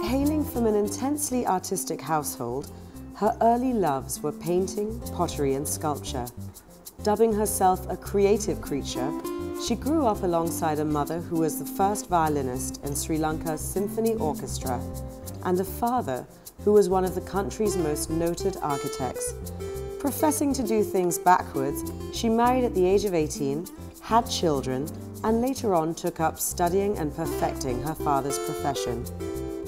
Hailing from an intensely artistic household, her early loves were painting, pottery and sculpture. Dubbing herself a creative creature, she grew up alongside a mother who was the first violinist in Sri Lanka's symphony orchestra and a father who was one of the country's most noted architects. Professing to do things backwards, she married at the age of 18, had children, and later on took up studying and perfecting her father's profession.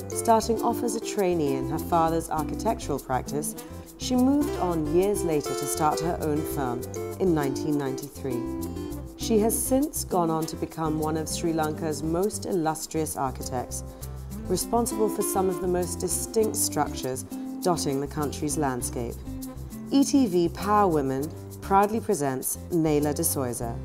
Starting off as a trainee in her father's architectural practice, she moved on years later to start her own firm in 1993. She has since gone on to become one of Sri Lanka's most illustrious architects, responsible for some of the most distinct structures dotting the country's landscape. ETV Power Women proudly presents Nela De Zoysa.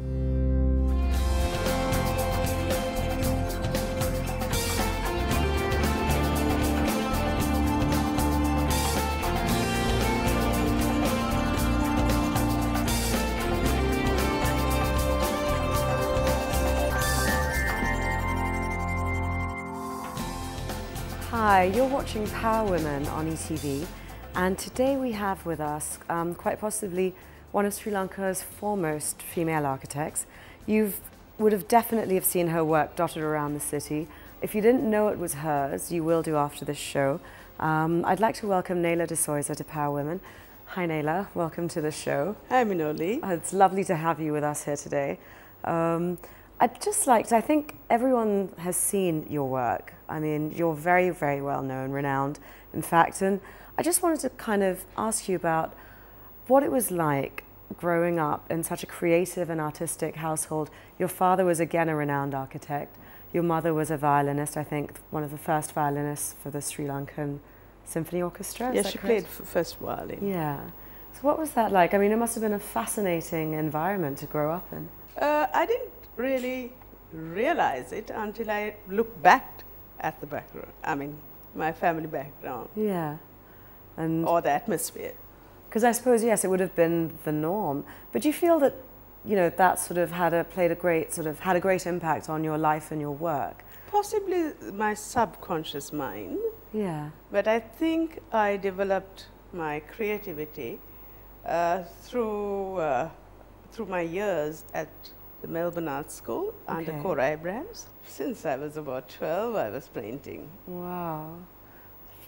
Hi, you're watching Power Women on ETV, and today we have with us quite possibly one of Sri Lanka's foremost female architects. You would have definitely have seen her work dotted around the city. If you didn't know it was hers, you will do after this show. I'd like to welcome Nela De Zoysa to Power Women. Hi Nela, welcome to the show. Hi Minoli. It's lovely to have you with us here today. I'd just like to, I think everyone has seen your work. I mean, you're very, very well known, renowned, in fact, and I just wanted to kind of ask you about what it was like growing up in such a creative and artistic household. Your father was again a renowned architect. Your mother was a violinist, I think, one of the first violinists for the Sri Lankan Symphony Orchestra. Yes, she played first violin. Yeah. So what was that like? I mean, it must have been a fascinating environment to grow up in. I didn't really realize it until I looked back at the background. I mean, my family background. Yeah. And or the atmosphere. Because I suppose, yes, it would have been the norm. But do you feel that, you know, that sort of had a great impact on your life and your work? Possibly my subconscious mind. Yeah. But I think I developed my creativity through my years at the Melbourne Art School under Cora Abrams. Since I was about 12, I was painting. Wow,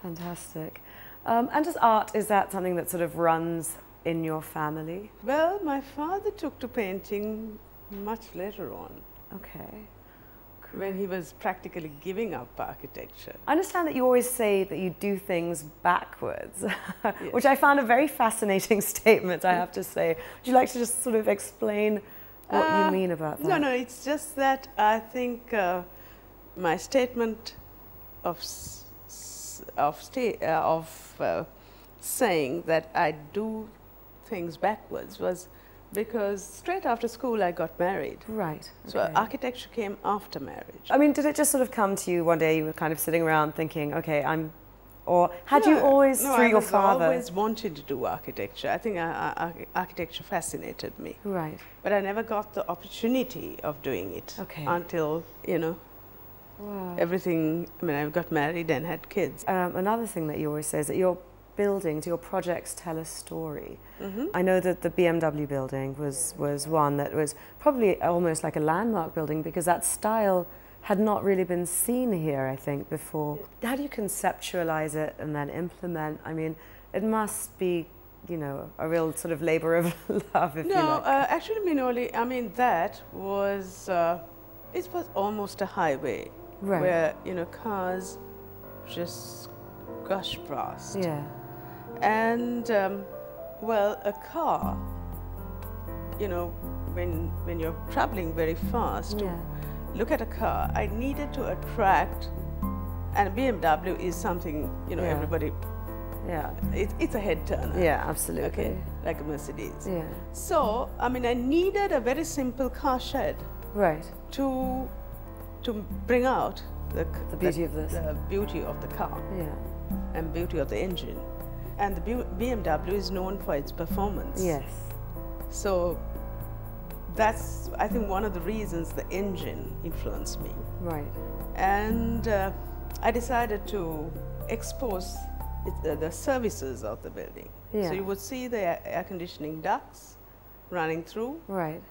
fantastic. And does art, is that something that sort of runs in your family? Well, my father took to painting much later on. Okay. When he was practically giving up architecture. I understand that you always say that you do things backwards, yes. Which I found a very fascinating statement, I have to say. Would you like to just sort of explain what you mean about that? No, it's just that I think my statement of saying that I do things backwards was because straight after school I got married. Right. Okay. So architecture came after marriage. I mean, did it just sort of come to you one day, you were kind of sitting around thinking, okay, or had you always, through your father? I always wanted to do architecture. I think architecture fascinated me. Right. But I never got the opportunity of doing it until, you know, everything, I mean, I got married and had kids. Another thing that you always say is that your buildings, your projects tell a story. Mm-hmm. I know that the BMW building was one that was probably almost like a landmark building because that style had not really been seen here, I think, before. How do you conceptualize it and then implement? I mean, it must be, you know, a real sort of labor of love, if you like. No, actually, Minoli, I mean, that was, it was almost a highway where, you know, cars just gush past. Yeah. And, well, a car, you know, when you're traveling very fast, look at a car, I needed to attract, and a BMW is something, you know, everybody, it's a head turner. Yeah, absolutely. Okay, like a Mercedes. Yeah. So, I mean, I needed a very simple car shed. Right. To bring out the beauty of this. The beauty of the car. Yeah. And beauty of the engine. And the BMW is known for its performance. Yes. So that's, I think, one of the reasons the engine influenced me. Right. And I decided to expose the services of the building. Yeah. So you would see the air conditioning ducts running through. Right.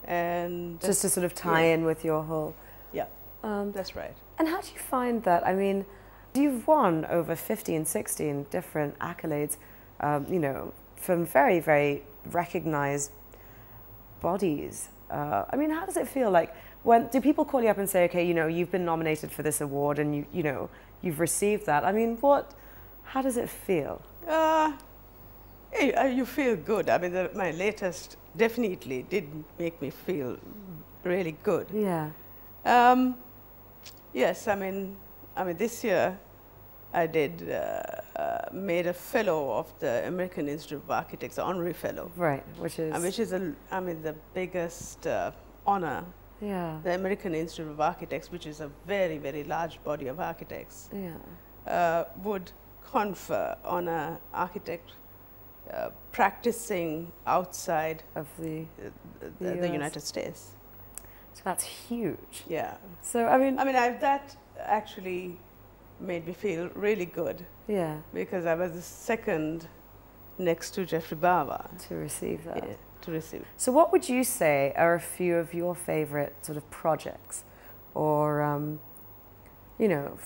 And just to sort of tie in with your whole... Yeah, that's right. And how do you find that? I mean, you've won over 15, 16 different accolades, you know, from very, very recognized bodies. I mean, how does it feel like, do people call you up and say, okay, you know, you've been nominated for this award and you know, you've received that? I mean, how does it feel? You feel good. I mean, my latest definitely did make me feel really good. Yeah. Yes, I mean, this year I did made a fellow of the American Institute of Architects, honorary fellow. Right, which is the biggest honor. Yeah. The American Institute of Architects, which is a very, very large body of architects, would confer on an architect practicing outside of the United States. So that's huge. Yeah. So I mean, that actually made me feel really good. Yeah. Because I was the second next to Jeffrey Bawa to receive that. Yeah, to receive. So what would you say are a few of your favorite sort of projects, or you know,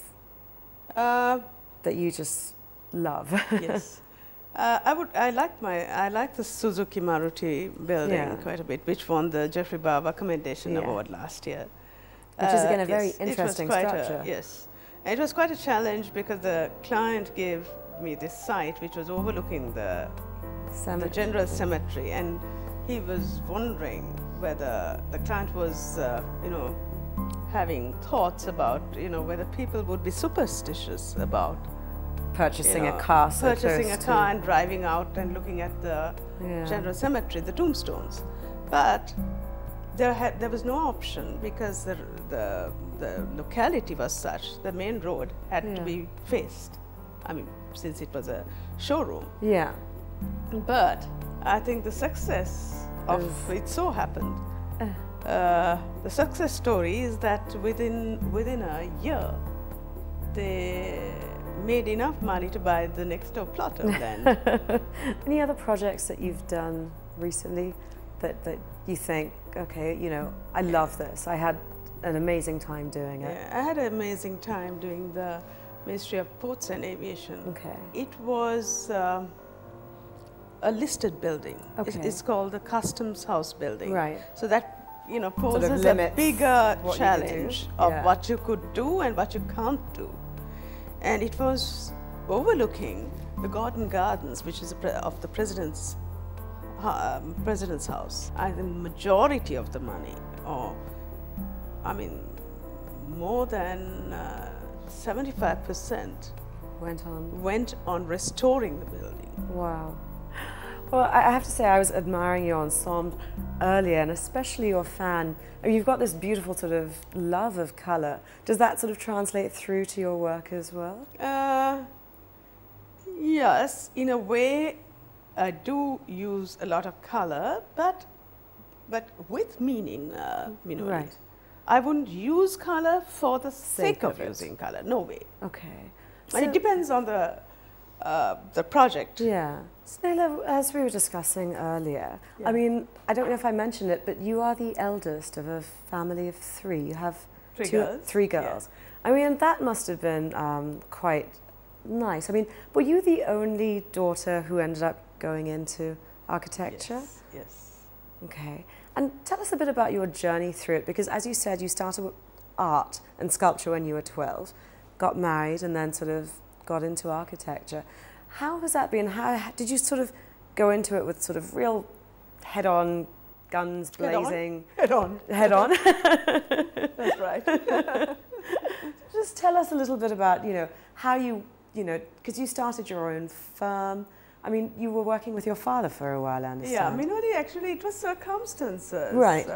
that you just love? Yes. I like the Suzuki Maruti building quite a bit, which won the Jeffrey Bawa Commendation Award last year. Which is again a very interesting structure. Yes. And it was quite a challenge because the client gave me this site which was overlooking the general cemetery, and he was wondering whether the client was, you know, having thoughts about, you know, whether people would be superstitious about purchasing a car and driving out and looking at the general cemetery, the tombstones. But there was no option because the locality was such, the main road had to be faced. I mean, since it was a showroom. Yeah. But I think the success of it so happened. The success story is that within a year, they made enough money to buy the next door plot of land. Any other projects that you've done recently that you think, okay, you know, I love this. I had an amazing time doing it. Yeah, I had an amazing time doing the Ministry of Ports and Aviation. Okay. It was a listed building. Okay. It's called the Customs House building. Right. So that, you know, poses sort of a bigger challenge of what you could do and what you can't do. And it was overlooking the Garden Gardens, which is of the President's house. The majority of the money, or I mean, more than 75% went on restoring the building. Wow. Well, I have to say, I was admiring your ensemble earlier, and especially your fan. I mean, you've got this beautiful sort of love of colour. Does that sort of translate through to your work as well? Yes, in a way, I do use a lot of colour, but with meaning. Right. I wouldn't use colour for the sake of using colour. No way. Okay. So it depends on the project. Yeah. So Nela, as we were discussing earlier, I mean, I don't know if I mentioned it, but you are the eldest of a family of three. You have three girls. Yeah. I mean, that must have been quite nice. I mean, were you the only daughter who ended up going into architecture? Yes. Yes. Okay. And tell us a bit about your journey through it, because as you said, you started with art and sculpture when you were 12, got married, and then sort of got into architecture. How has that been? How did you sort of go into it with sort of real head-on, guns blazing? Head-on. Head-on. That's right. Just tell us a little bit about, you know, how you know, because you started your own firm. I mean, you were working with your father for a while, I understand. Yeah, I mean, actually, it was circumstances. Right.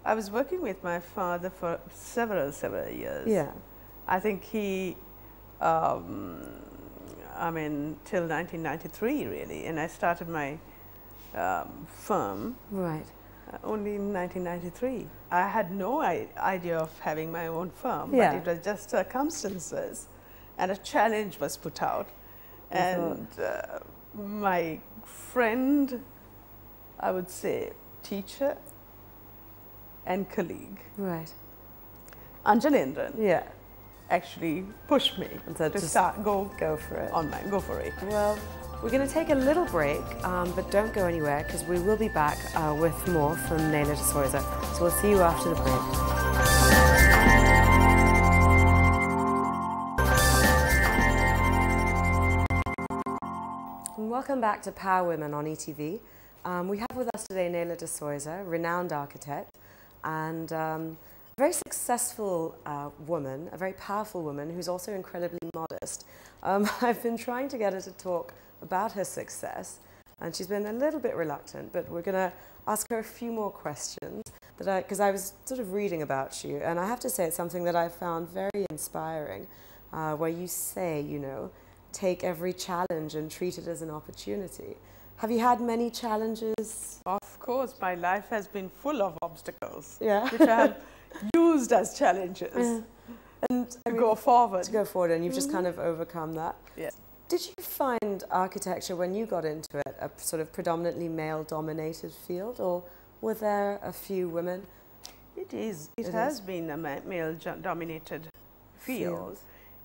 I was working with my father for several years. Yeah. I think he, I mean, till 1993, really, and I started my firm. Right. Only in 1993. I had no idea of having my own firm, Yeah. but it was just circumstances, and a challenge was put out. And my friend, I would say teacher and colleague, Right. Anjalendran, Yeah. actually pushed me And so to just go for it. go for it. Well, we're going to take a little break, but don't go anywhere because we will be back with more from Nela De Zoysa. So we'll see you after the break. Welcome back to Power Women on ETV. We have with us today Nela De Zoysa, renowned architect, and a very successful woman, a very powerful woman who's also incredibly modest. I've been trying to get her to talk about her success, and she's been a little bit reluctant, but we're going to ask her a few more questions because I was sort of reading about you, and I have to say it's something that I found very inspiring, where you say, you know, take every challenge and treat it as an opportunity. Have you had many challenges? Of course, my life has been full of obstacles, Yeah. which I have used as challenges And to go forward. To go forward, and you've just kind of overcome that. Yes. Did you find architecture, when you got into it, a sort of predominantly male-dominated field, or were there a few women? It is. It has been a male-dominated field.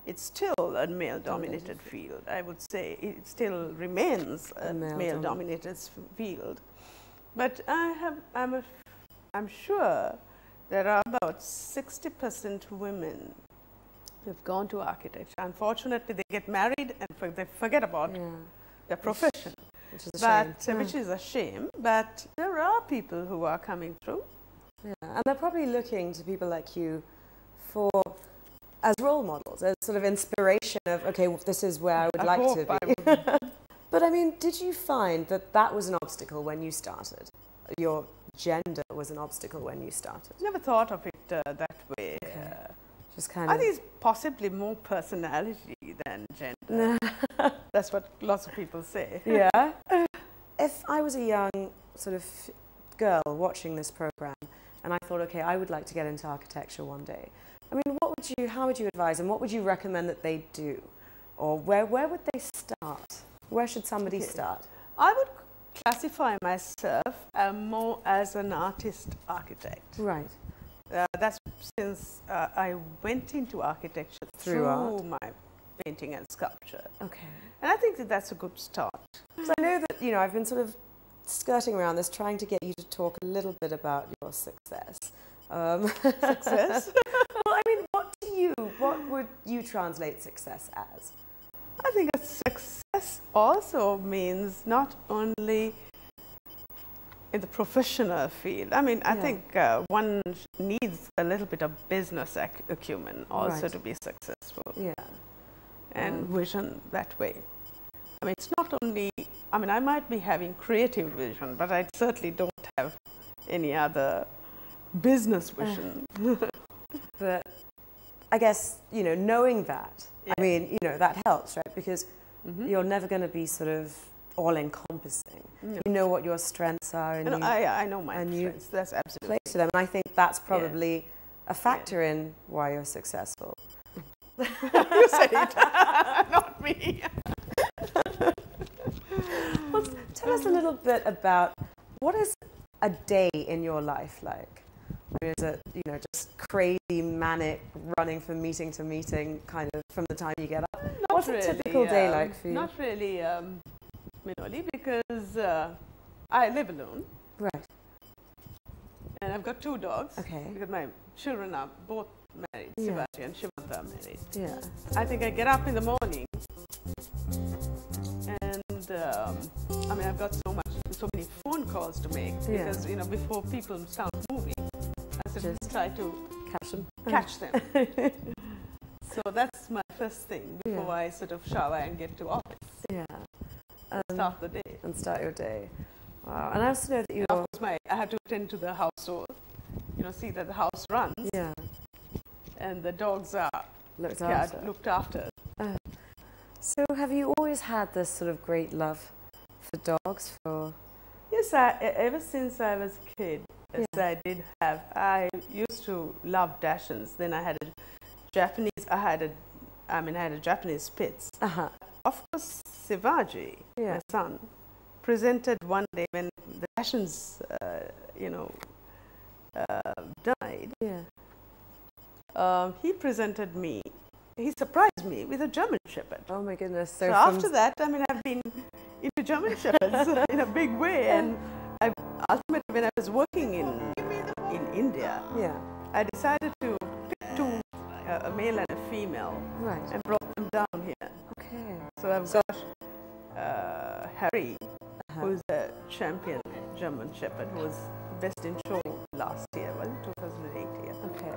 It's still a male-dominated field. I would say it still remains a male-dominated field. But I'm sure there are about 60% women who've gone to architecture. Unfortunately, they get married and they forget about their profession, which is a shame. Which is a shame. But there are people who are coming through. Yeah, and they're probably looking to people like you as role models, as sort of inspiration of, okay, well, this is where I would like to be. But I mean, did you find that that was an obstacle when you started? Your gender was an obstacle when you started? Never thought of it that way. Okay. Just kind of. I think it's possibly more personality than gender. That's what lots of people say. Yeah. If I was a young sort of girl watching this program and I thought, okay, I would like to get into architecture one day, I mean, how would you advise and what would you recommend that they do? Or where would they start? Where should somebody start? I would classify myself more as an artist-architect. Right. That's since I went into architecture through my painting and sculpture. Okay. And I think that that's a good start. So I know that, you know, I've been sort of skirting around this, trying to get you to talk a little bit about your success. Success? Well, I mean, what would you translate success as? I think a success also means not only in the professional field. I mean, I think one needs a little bit of business acumen also to be successful. Yeah. And vision that way. I mean, it's not only, I mean, I might be having creative vision, but I certainly don't have any other business vision. But I guess, you know, knowing that, I mean, you know, that helps, right? Because you're never going to be sort of all-encompassing. No. You know what your strengths are. And I know my strengths. That's absolutely. Play to them. And I think that's probably a factor in why you're successful. You said it, not me. Well, tell us a little bit about what is a day in your life like? I mean, is it, you know, just crazy, manic, running from meeting to meeting, kind of from the time you get up? What's a typical day like for you? Not really, Minoli, because I live alone. Right. And I've got 2 dogs. Okay. Because my children are both married. Shivaji and Shivanta are married. Yeah. I think I get up in the morning and I mean, I've got so many phone calls to make because, you know, before people start moving, I just try to catch them. So that's my first thing before I sort of shower and get to office. Yeah. Start the day. And start your day. Wow. And I also know that you. Of course, I have to attend to the household. You know, see that the house runs. Yeah. And the dogs are looked after. So have you always had this sort of great love for dogs? Yes, ever since I was a kid, I did have. I used to love Dachshunds. Then I had a Japanese. I had a Japanese Spitz. Of course, Shivaji, my son, presented one day when the Dachshunds, died. He presented me. He surprised me with a German Shepherd. Oh my goodness! So after that, I've been into German Shepherds in a big way, and ultimately, when I was working in India, I decided to pick two, a male and a female, and brought them down here. Okay. So I've got Harry, who's a champion German Shepherd, who was best in show last year, 2008 year. Okay.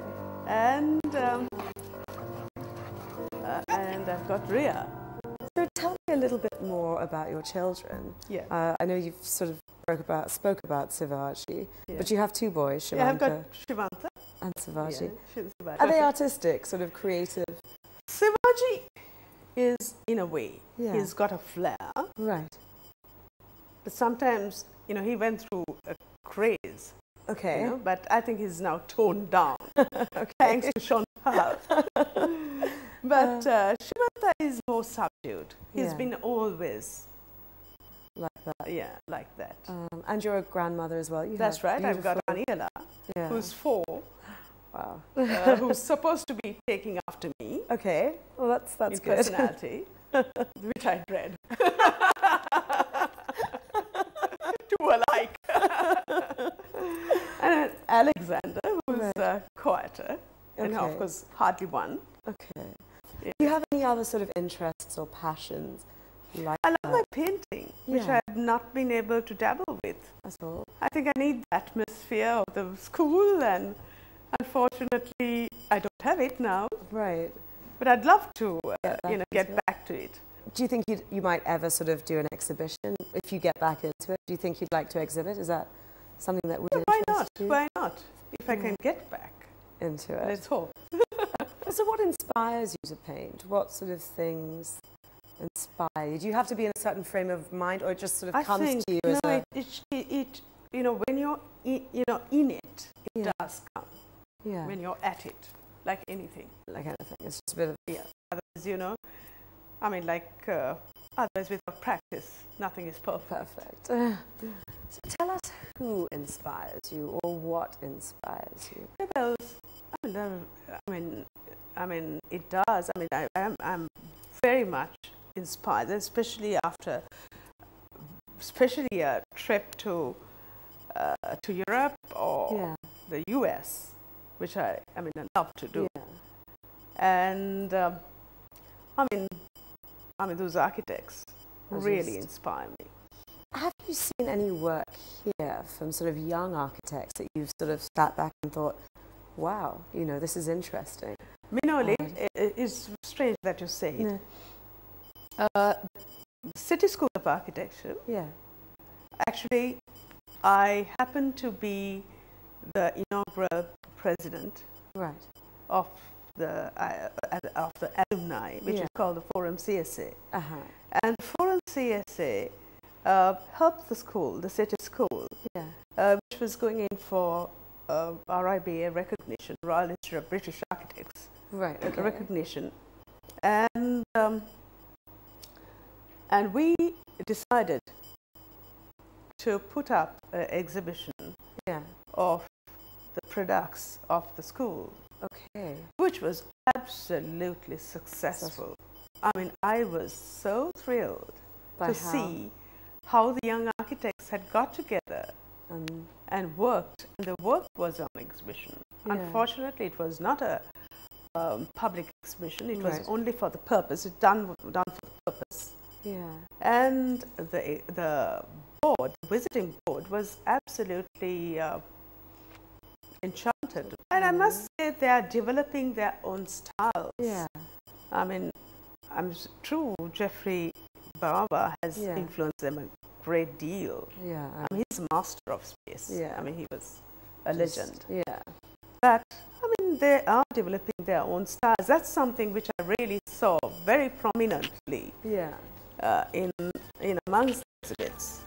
And I've got Rhea. So tell me a little bit more about your children. Yeah. I know you've sort of spoke about Shivaji, but you have two boys, Shivanta. Yeah, I've got Shivanta and Shivaji. Yeah, Are they artistic, sort of creative? Shivaji is, in a way, he's got a flair. Right. But sometimes, he went through a craze. Okay. But I think he's now toned down, thanks to Sean Parr. But Shivanta is more subdued. He's been always like that. Yeah, like that. And you're a grandmother as well. That's right. I've got Aniela, who's 4. Wow. Who's supposed to be taking after me. Okay. Well, that's in good. Personality, which I dread. Two alike. And Alexander, who's quieter, and of course hardly one. Okay. Yeah. Do you have any other sort of interests or passions? I love my painting, which I have not been able to dabble with. That's all. I think I need the atmosphere of the school, and unfortunately, I don't have it now. Right. But I'd love to, get back to it. Do you think you might ever sort of do an exhibition if you get back into it? Do you think you'd like to exhibit? Is that something that would interest you? Why not? If I can get back into it. Let's hope. So what inspires you to paint? What sort of things inspire you? Do you have to be in a certain frame of mind, or it just sort of comes to you as a... when you're in it, it does come. Yeah. When you're at it, like anything. Like anything. It's just a bit of... Yeah. Otherwise, otherwise without practice, nothing is perfect. So tell us who inspires you, or what inspires you? Well, it does. I'm very much inspired, especially after, a trip to Europe or the US, which I love to do. Yeah. And those architects really inspire me. Have you seen any work here from sort of young architects that you've sort of sat back and thought, wow, this is interesting? Minoli, it's strange that you say it. The City School of Architecture. Yeah. Actually, I happen to be the inaugural president of the alumni, which is called the Forum CSA. And Forum CSA helped the school, the City School, which was going in for RIBA recognition, Royal Institute of British Architects recognition. And we decided to put up an exhibition of the products of the school, which was absolutely successful. I was so thrilled to see how the young architects had got together and worked, and the work was on exhibition. Unfortunately, it was not a public exhibition. It was only for the purpose. It's done for the purpose. And the board, visiting board, was absolutely enchanted. And I must say, they are developing their own styles. I'm true, Jeffrey Baba has influenced them a great deal. He's a master of space. He was a legend. But they are developing their own styles. That's something which I really saw very prominently in amongst the exhibits.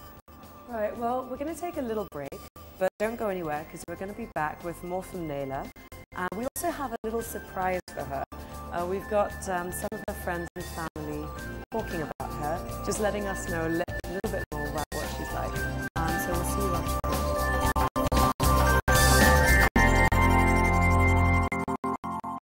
Right. Well, we're going to take a little break. But don't go anywhere because we're going to be back with more from Nela. We also have a little surprise for her. We've got some of her friends and family talking about her, just letting us know a little bit